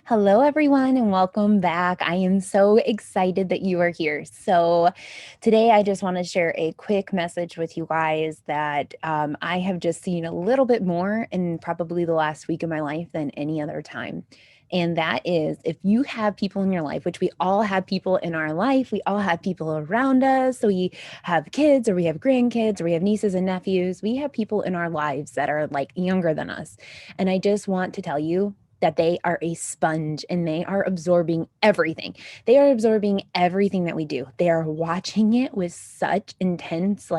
Hello, everyone, and welcome back. I am so excited that you are here. So, today I just want to share a quick message with you guys that I have just seen a little bit more in probably the last week of my life than any other time. And that is if you have people in your life, which we all have people in our life, we all have people around us. So, we have kids, or we have grandkids, or we have nieces and nephews. We have people in our lives that are like younger than us. And I just want to tell you that they are a sponge and they are absorbing everything. They are absorbing everything that we do. They are watching it with such intense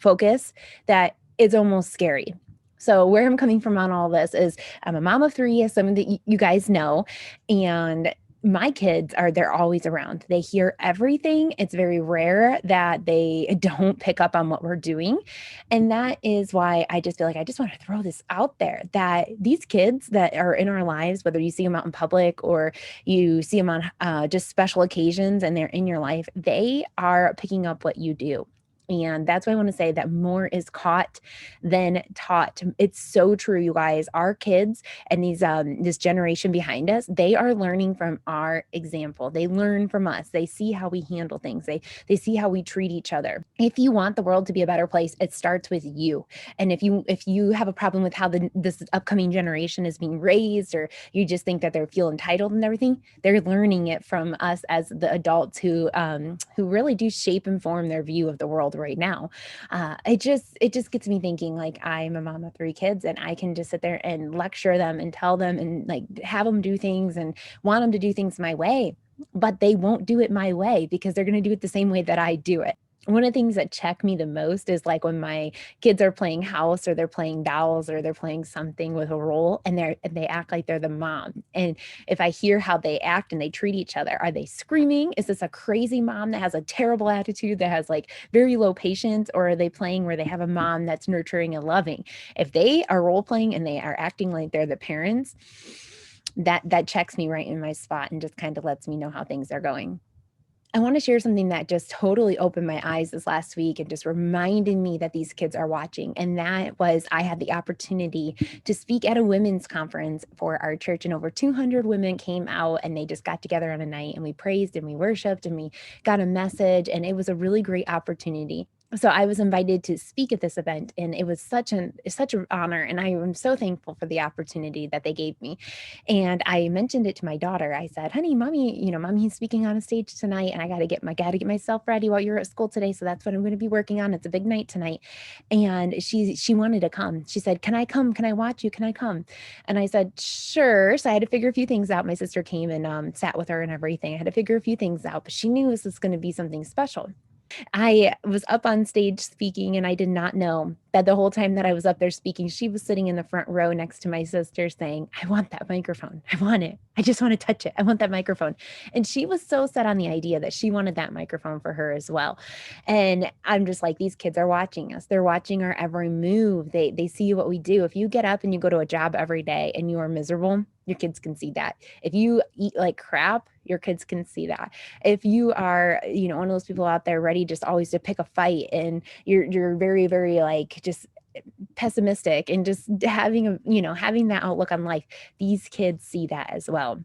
focus that it's almost scary. So where I'm coming from on all this is I'm a mom of three, as some of you guys know, and my kids they're always around. They hear everything. It's very rare that they don't pick up on what we're doing. And that is why I just feel like I just want to throw this out there that these kids that are in our lives, whether you see them out in public or you see them on just special occasions and they're in your life, they are picking up what you do. And that's why I want to say that more is caught than taught. It's so true, you guys. Our kids and this generation behind us, they are learning from our example. They learn from us. They see how we handle things. They see how we treat each other. If you want the world to be a better place, it starts with you. And if you have a problem with how this upcoming generation is being raised, or you just think that they feel entitled and everything, they're learning it from us as the adults who really do shape and form their view of the world right now. It just gets me thinking, like, I'm a mom of three kids and I can just sit there and lecture them and tell them and like have them do things and want them to do things my way, but they won't do it my way because they're going to do it the same way that I do it. One of the things that check me the most is like when my kids are playing house or they're playing dolls or they're playing something with a role and they act like they're the mom. And if I hear how they act and they treat each other, are they screaming? Is this a crazy mom that has a terrible attitude, that has like very low patience, or are they playing where they have a mom that's nurturing and loving? If they are role playing and they are acting like they're the parents, that checks me right in my spot and just kind of lets me know how things are going. I want to share something that just totally opened my eyes this last week and just reminded me that these kids are watching. And that was I had the opportunity to speak at a women's conference for our church, and over 200 women came out and they just got together on a night and we praised and we worshiped and we got a message. And it was a really great opportunity. So I was invited to speak at this event, and it was such an honor, and I am so thankful for the opportunity that they gave me. And I mentioned it to my daughter. I said, "Honey, mommy's speaking on a stage tonight, and I gotta get myself ready while you're at school today. So that's what I'm going to be working on. It's a big night tonight." And she wanted to come. She said, "Can I come? Can I watch you? Can I come?" And I said, "Sure." So I had to figure a few things out. My sister came and sat with her and everything. I had to figure a few things out, but she knew this was going to be something special. I was up on stage speaking, and I did not know that the whole time that I was up there speaking, she was sitting in the front row next to my sister saying, "I want that microphone. I want it. I just want to touch it. I want that microphone." And she was so set on the idea that she wanted that microphone for her as well. And I'm just like, these kids are watching us. They're watching our every move. They see what we do. If you get up and you go to a job every day and you are miserable, your kids can see that. If you eat like crap, your kids can see that. If you are, one of those people out there ready just always to pick a fight, and you're very, very like just pessimistic and just having that outlook on life, these kids see that as well.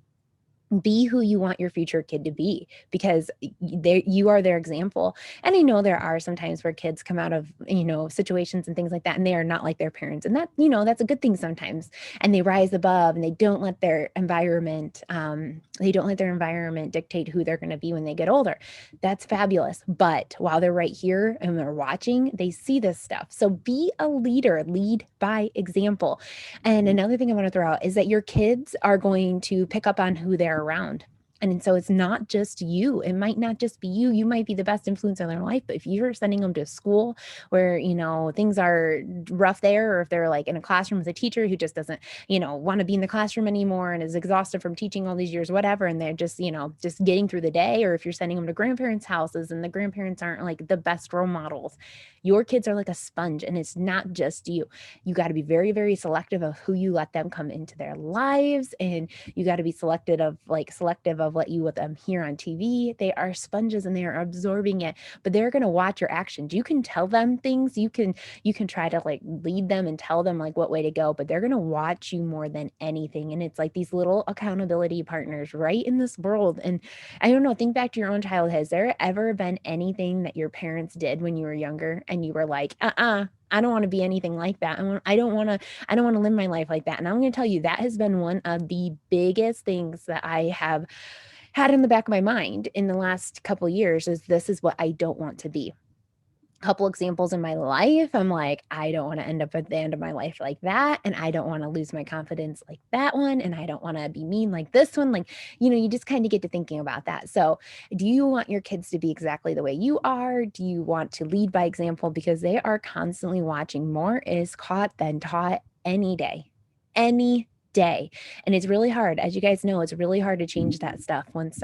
Be who you want your future kid to be, because you are their example. And I know there are some times where kids come out of situations and things like that, and they are not like their parents, and that's a good thing sometimes. And they rise above, and they don't let their environment dictate who they're going to be when they get older. That's fabulous. But while they're right here and they're watching, they see this stuff. So be a leader. Lead by example. And another thing I want to throw out is that your kids are going to pick up on who they're around. And so it's not just you. It might not just be you. You might be the best influence in their life, but if you're sending them to school where, things are rough there, or if they're like in a classroom with a teacher who just doesn't, want to be in the classroom anymore and is exhausted from teaching all these years, whatever, and they're just getting through the day, or if you're sending them to grandparents' houses and the grandparents aren't like the best role models, your kids are like a sponge, and it's not just you. You got to be very, very selective of who you let them come into their lives, and you got to be selective of of what you let them hear on TV. They are sponges and they are absorbing it, but they're going to watch your actions. You can tell them things, you can try to like lead them and tell them like what way to go, but they're going to watch you more than anything. And it's like these little accountability partners right in this world. And I don't know, think back to your own childhood. Has there ever been anything that your parents did when you were younger and you were like, I don't want to be anything like that. I don't want to live my life like that. And I'm going to tell you that has been one of the biggest things that I have had in the back of my mind in the last couple of years is this is what I don't want to be. Couple examples in my life, I'm like, I don't want to end up at the end of my life like that. And I don't want to lose my confidence like that one. And I don't want to be mean like this one. Like, you just kind of get to thinking about that. So, do you want your kids to be exactly the way you are? Do you want to lead by example? Because they are constantly watching. More is caught than taught any day. Any day. And it's really hard. As you guys know, it's really hard to change that stuff once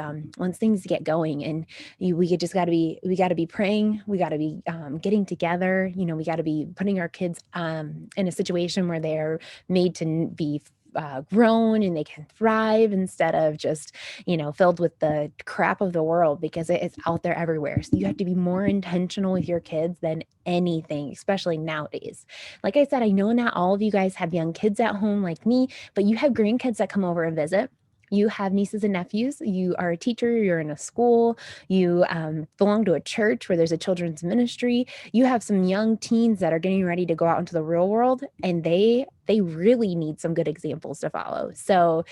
things get going. And we got to be praying. We got to be getting together. We got to be putting our kids in a situation where they're made to be grown and they can thrive instead of just filled with the crap of the world, because it is out there everywhere. So you have to be more intentional with your kids than anything, especially nowadays. Like I said, I know not all of you guys have young kids at home like me, but you have grandkids that come over and visit. You have nieces and nephews. You are a teacher. You're in a school. You belong to a church where there's a children's ministry. You have some young teens that are getting ready to go out into the real world, and they really need some good examples to follow. So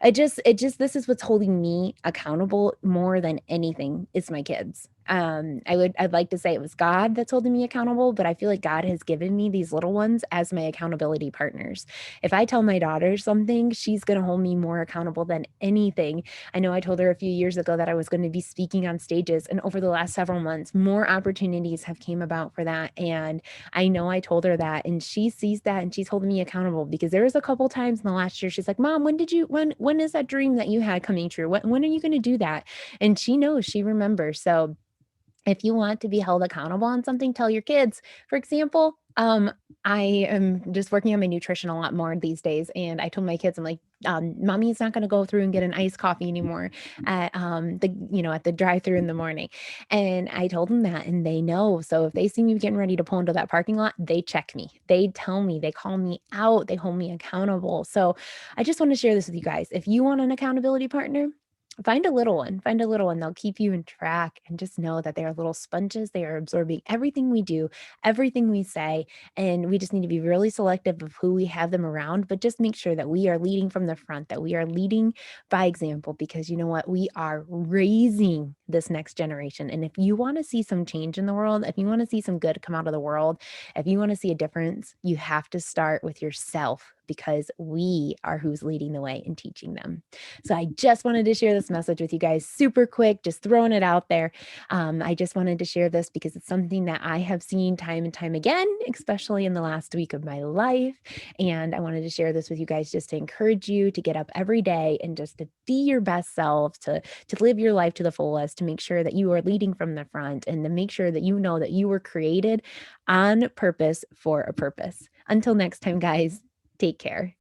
this is what's holding me accountable more than anything is my kids. I'd like to say it was God that's holding me accountable, but I feel like God has given me these little ones as my accountability partners. If I tell my daughter something, she's going to hold me more accountable than anything. I know I told her a few years ago that I was going to be speaking on stages, and over the last several months, more opportunities have came about for that. And I know I told her that, and she sees that, and she's holding me accountable, because there was a couple times in the last year she's like, Mom, when is that dream that you had coming true? When are you going to do that? And she knows, she remembers. So if you want to be held accountable on something, tell your kids. For example, I am just working on my nutrition a lot more these days. And I told my kids, I'm like, Mommy is not going to go through and get an iced coffee anymore at at the drive-through in the morning. And I told them that, and they know. So if they see me getting ready to pull into that parking lot, they check me. They tell me, they call me out, they hold me accountable. So I just want to share this with you guys. If you want an accountability partner, find a little one. Find a little one. They'll keep you in track, and just know that they are little sponges. They are absorbing everything we do, everything we say. And we just need to be really selective of who we have them around, but just make sure that we are leading from the front, that we are leading by example, because you know what? We are raising this next generation. And if you want to see some change in the world, if you want to see some good come out of the world, if you want to see a difference, you have to start with yourself, because we are who's leading the way and teaching them. So I just wanted to share this message with you guys super quick, just throwing it out there. I just wanted to share this because it's something that I have seen time and time again, especially in the last week of my life. And I wanted to share this with you guys just to encourage you to get up every day and just to be your best self, to live your life to the fullest, to make sure that you are leading from the front, and to make sure that you know that you were created on purpose for a purpose. Until next time, guys, take care.